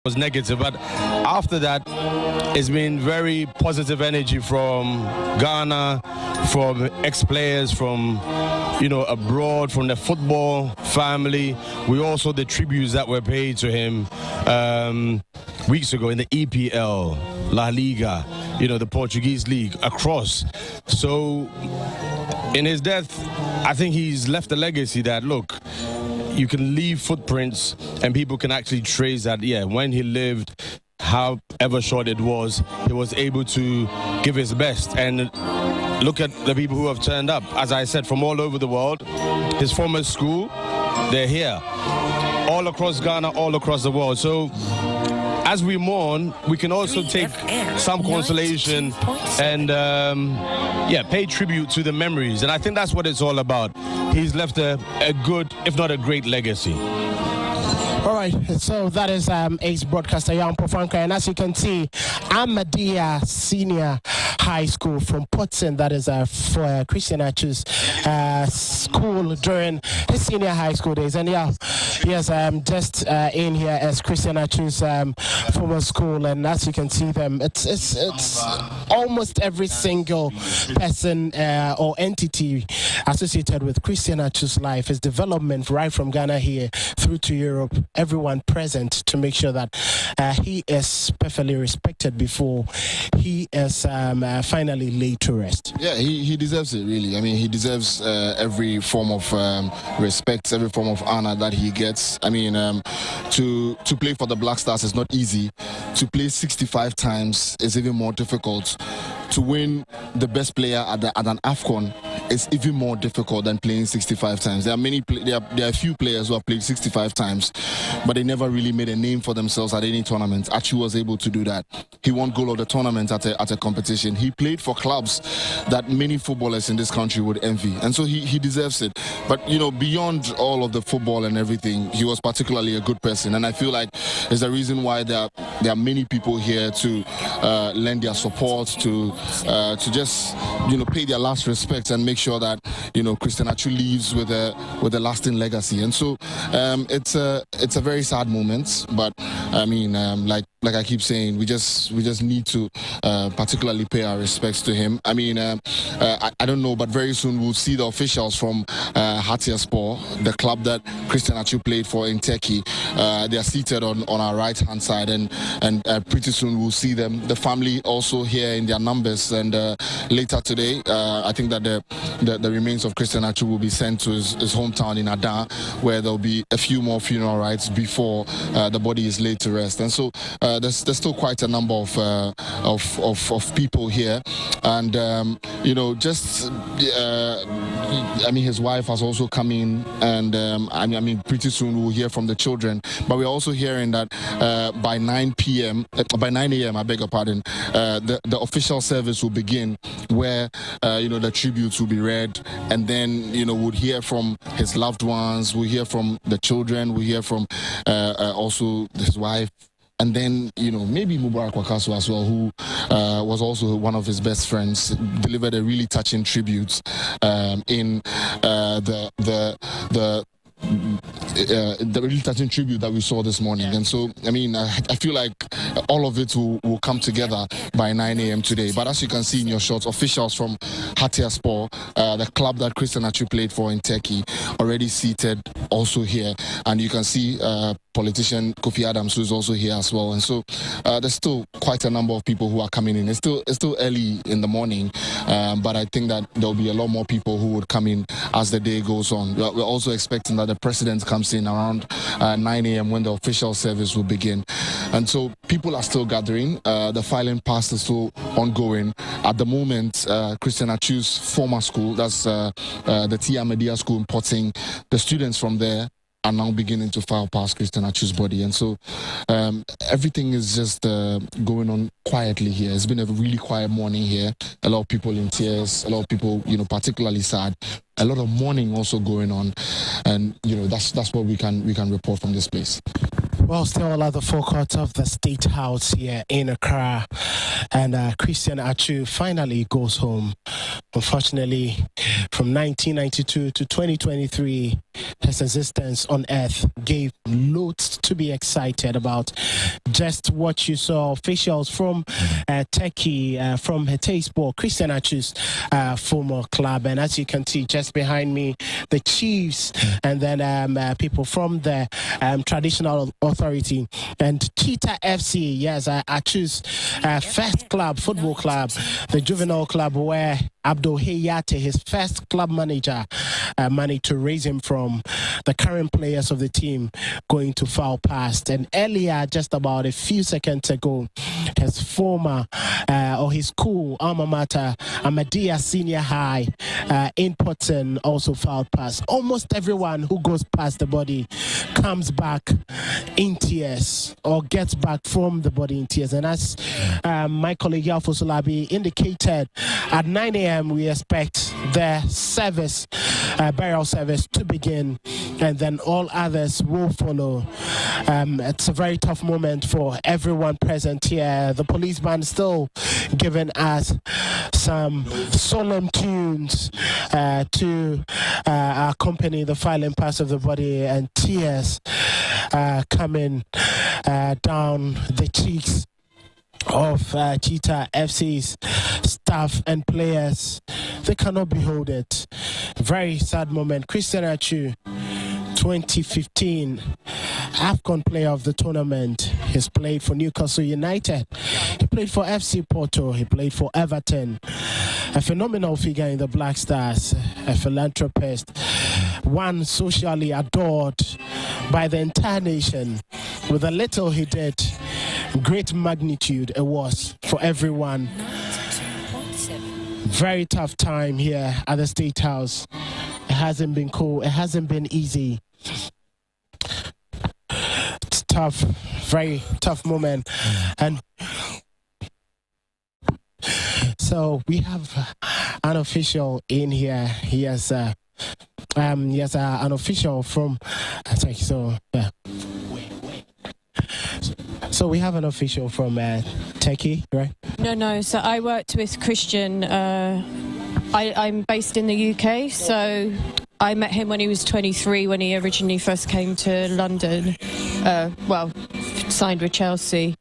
was negative, but after that, it's been very positive energy from Ghana, from ex-players, from abroad, from the football family. We also the tributes that were paid to him weeks ago in the EPL, La Liga, the Portuguese league across. So in his death, I think he's left a legacy that, look, you can leave footprints and people can actually trace that, when he lived, however short it was, he was able to give his best. And look at the people who have turned up. As I said, from all over the world. His former school, they're here. All across Ghana, all across the world. So as we mourn, we can also take some consolation and pay tribute to the memories. And I think that's what it's all about. He's left a good, if not a great legacy. All right, so that is Ace broadcaster Jan Pofanka, and as you can see, Ahmadiyya Senior High School from Potson, that is for Christian Atsu's school during his senior high school days. And yes, I'm just in here as Christian Atsu's former school, and as you can see them, it's almost every single person or entity associated with Christian Atsu's life, his development right from Ghana here through to Europe. Everyone present to make sure that he is perfectly respected before he is finally laid to rest. Yeah, he deserves it, really. I mean, he deserves every form of respect, every form of honor that he gets. I mean, to play for the Black Stars is not easy. To play 65 times is even more difficult. To win the best player at an AFCON is even more difficult than playing 65 times. There are a few players who have played 65 times, but they never really made a name for themselves at any tournament. Atsu was able to do that. He won goal of the tournament at a competition. He played for clubs that many footballers in this country would envy, and so he deserves it. But beyond all of the football and everything, he was particularly a good person, and I feel like there's a reason why there are many people here to lend their support, to just pay their last respects and make sure that Christian Atsu leaves with a lasting legacy. And so it's a very sad moment, but I mean, like I keep saying, we just need to particularly pay our respects to him. I mean, I don't know, but very soon we'll see the officials from Hatayspor, the club that Christian Atsu played for in Turkey. They are seated on our right-hand side, and pretty soon we'll see them. The family also here in their numbers, and later today, I think that the remains of Christian Atsu will be sent to his hometown in Adan, where there'll be a few more funeral rites before the body is laid to rest. And so there's still quite a number of people here, and I mean, his wife has also come in, and I mean, pretty soon we'll hear from the children. But we're also hearing that by 9 a.m., I beg your pardon, the official service will begin, where the tributes will be read, and then we'll hear from his loved ones, we'll hear from the children, we'll hear from also his wife. And then, maybe Mubarak Wakaso as well, who was also one of his best friends, delivered a really touching tribute in the really touching tribute that we saw this morning. And so, I mean, I feel like all of it will come together by 9 a.m. today. But as you can see in your shots, officials from Hatayspor, the club that Christian Atsu played for in Turkey, already seated also here. And you can see politician Kofi Adams, who is also here as well. And so there's still quite a number of people who are coming in. It's still early in the morning, but I think that there'll be a lot more people who would come in as the day goes on. We're also expecting that the president comes in around 9 a.m. when the official service will begin. And so people are still gathering. The filing past is still ongoing. At the moment, Christian Atsu's former school, that's the Ahmadiyya School in Potting, the students from there are now beginning to file past Christian Atsu's body. And so everything is just going on quietly here. It's been a really quiet morning here. A lot of people in tears, a lot of people, particularly sad. A lot of mourning also going on. And, that's what we can report from this place. Well, still at the forecourt of the State House here in Accra, and Christian Atsu finally goes home. Unfortunately, from 1992 to 2023, his existence on earth gave loads to be excited about. Just what you saw, officials from Turkey, from Hatayspor, Christian Atsu's former club, and as you can see just behind me, the Chiefs, and then people from the traditional authority, and Cheetah FC, yes, Atsu's first club, football club, the juvenile club where Abdul Hayate, his first club manager, managed to raise him from the current players of the team going to foul past. And earlier, just about a few seconds ago, his former or his school alma mater, Ahmadiyya Senior High in Potton, also fouled past. Almost everyone who goes past the body comes back in tears or gets back from the body in tears. And as my colleague Yalfo Sulabi indicated, at 9 a.m. we expect the service, burial service to begin, and then all others will follow. It's a very tough moment for everyone present here. The police band still giving us some solemn tunes to accompany the filing past of the body, and tears coming down the cheeks of Cheetah FC's staff and players. They cannot behold it. Very sad moment. Christian Atsu, 2015 AFCON player of the tournament. He's played for Newcastle United. He played for FC Porto. He played for Everton. A phenomenal figure in the Black Stars. A philanthropist. One socially adored by the entire nation. With the little he did, great magnitude it was for everyone. Very tough time here at the State House. It hasn't been cool. It hasn't been easy. It's tough, very tough moment. And so we have an official in here. He has an official from. So we have an official from Turkey, right? No. So I worked with Christian. I'm based in the UK, so I met him when he was 23, when he originally first came to London. Signed with Chelsea.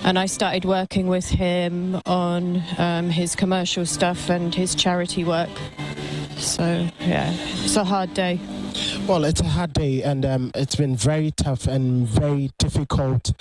And I started working with him on his commercial stuff and his charity work. So, yeah, it's a hard day. Well, it's a hard day, and it's been very tough and very difficult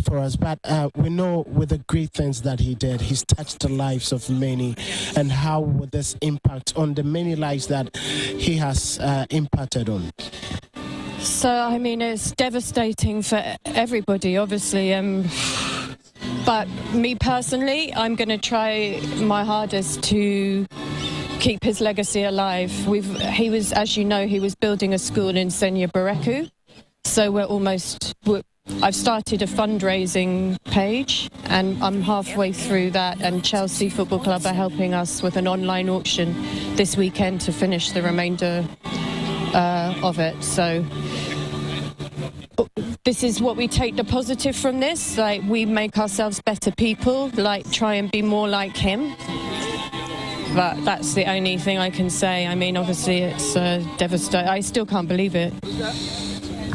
for us. But we know with the great things that he did, he's touched the lives of many. And how would this impact on the many lives that he has impacted on? So, I mean, it's devastating for everybody, obviously. But me personally, I'm going to try my hardest to keep his legacy alive. He was, as you know, he was building a school in Senya Bareku. So I've started a fundraising page, and I'm halfway through that, and Chelsea Football Club are helping us with an online auction this weekend to finish the remainder of it. So this is what we take the positive from this. Like, we make ourselves better people, like try and be more like him. But that's the only thing I can say. I mean, obviously, it's devastating. I still can't believe it.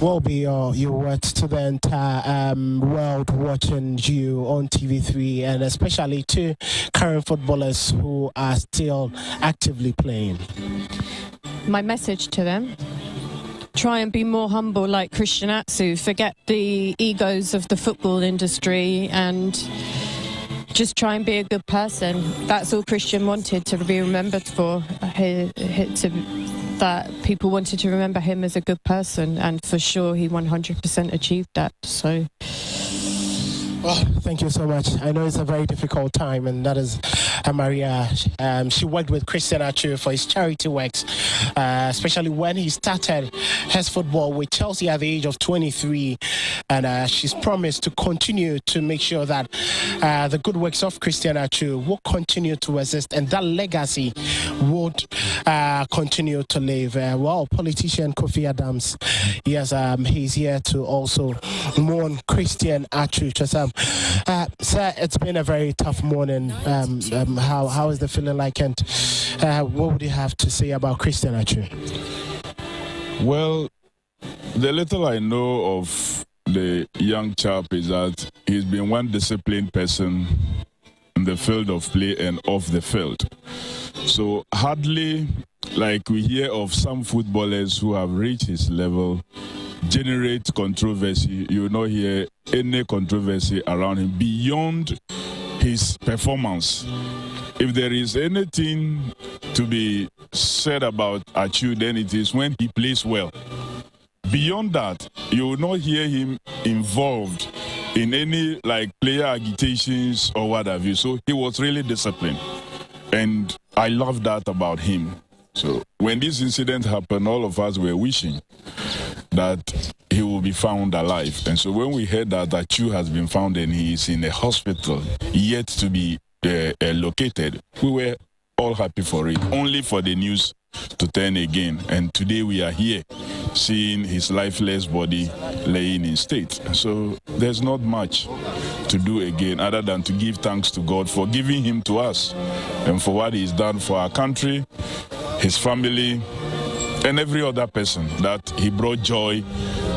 What will be your words to the entire world watching you on TV3, and especially to current footballers who are still actively playing? My message to them: try and be more humble like Christian Atsu. Forget the egos of the football industry and just try and be a good person. That's all Christian wanted to be remembered for. That people wanted to remember him as a good person, and for sure he 100% achieved that. So, well, thank you so much. I know it's a very difficult time, and that is Maria. She worked with Christian Atsu for his charity works, especially when he started his football with Chelsea at the age of 23, and she's promised to continue to make sure that the good works of Christian Atsu will continue to exist, and that legacy would continue to live. Well, politician Kofi Adams, yes, he's here to also mourn Christian Atsu. Sir, it's been a very tough morning. How is the feeling like, and what would you have to say about Christian Atsu? Well, the little I know of the young chap is that he's been one disciplined person in the field of play and off the field. So hardly like we hear of some footballers who have reached his level generate controversy. You will not hear any controversy around him beyond his performance. If there is anything to be said about Atsu, then it is when he plays well. Beyond that, you will not hear him involved in any like player agitations or what have you. So he was really disciplined. And I love that about him. So when this incident happened, all of us were wishing that he will be found alive. And so when we heard that Atsu has been found and he is in a hospital yet to be located, we were all happy for it, only for the news to turn again. And today we are here seeing his lifeless body laying in state. So there's not much to do again other than to give thanks to God for giving him to us and for what he's done for our country, his family, and every other person that he brought joy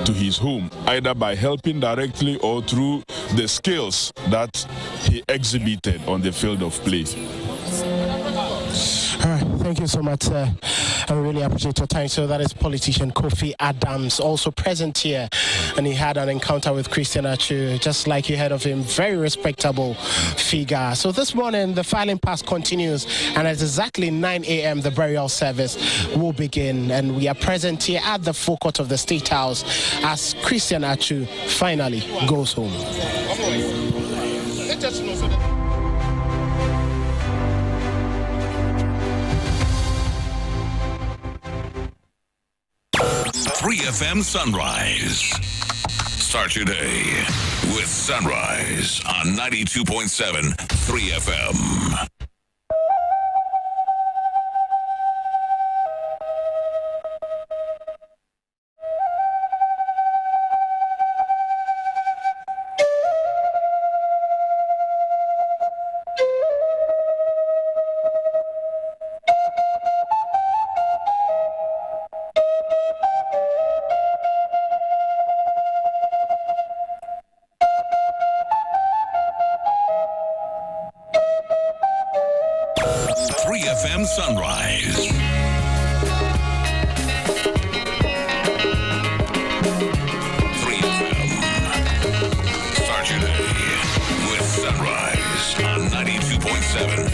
to his home, either by helping directly or through the skills that he exhibited on the field of play. All right, thank you so much, sir. I really appreciate your time. So that is politician Kofi Adams, also present here, and he had an encounter with Christian Atsu, just like you heard of him, very respectable figure. So this morning, the filing pass continues, and at exactly 9 a.m., the burial service will begin, and we are present here at the forecourt of the State House as Christian Atsu finally goes home. Let us know. 3FM Sunrise. Start your day with Sunrise on 92.7 3FM. Sunrise. Start your day with Sunrise on 92.7